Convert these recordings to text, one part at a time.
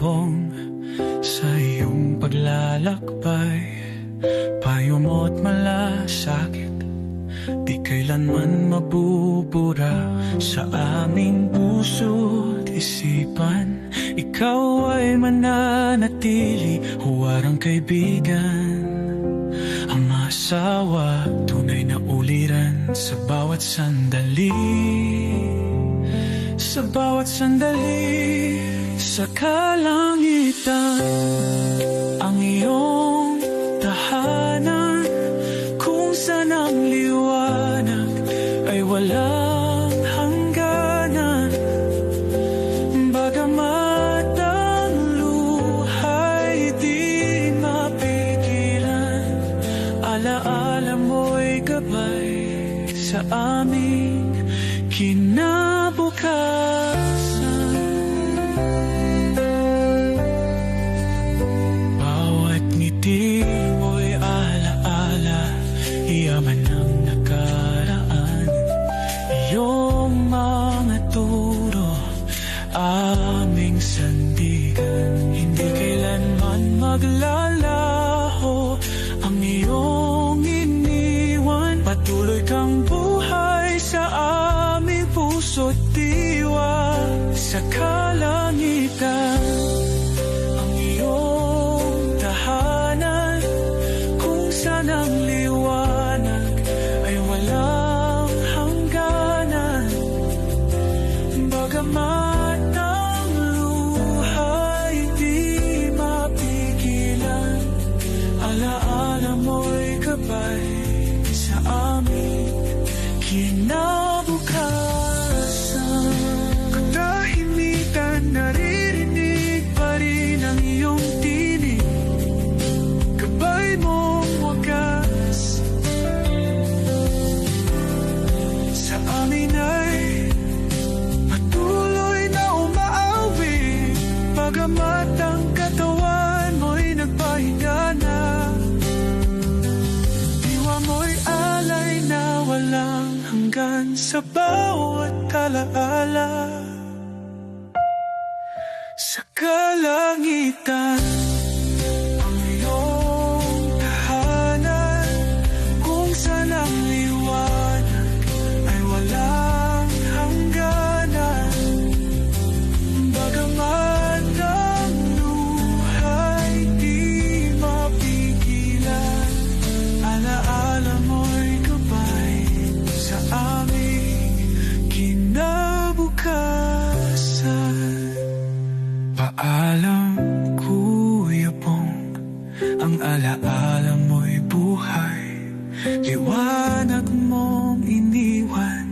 yabong sa iyong paglalakbay. Payo mo't malasakit, di kailanman mabubura sa aming puso't isipan. Ikaw ay mananatili, huwarang kaibigan, ang asawa, tunay na uliran sa bawat sandali. Sa bawat sandali, sa kalangitan, ang iyong tahanan, kung saan ang liwanag ay walang hangganan. Bagamat ang luhay di mapigilan, alaala mo'y gabay sa aming kinabukasan. Bawat ngiti mo'y alaala, yaman ng nakaraan. Iyong mga turo, aming sandigan. Hindi kailanman maglalaho ang iyong iniwan. Patuloy kang buhay sa aming puso't diwa. Sa kalangitan, ang iyong tahanan, kung saan ang liwanag ay walang hangganan. Bagamat ang luhay di mapigilan, alaala mo'y gabay sa aming kinabukasan. Katahimikan, naririnig pa rin ang iyong tinig, gabay mong wagas sa amin ay patuloy na umaawi. Bagamat ang katawan mo'y nagpahinga na, diwa mo'y alay na walang hanggan sa bawat alaala. Sa kalangitan, ang iyong tahanan, kung saan ang liwanag ay walang hangganan. Bagamat ang luhay di mapigilan, alaala mo'y gabay sa aming kinabukasan. Paalam, Kuya Bong, ang alaala mo'y buhay. Liwanag mong iniwan,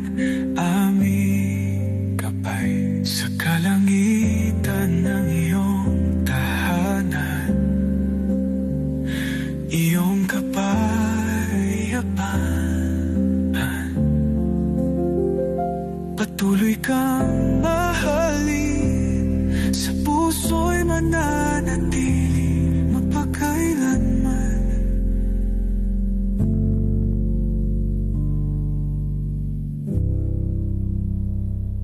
aming gabay. Sa kalangitan ng iyong tahanan, iyong kapayapaan. Patuloy kang mahalin, sa puso'y mananatili.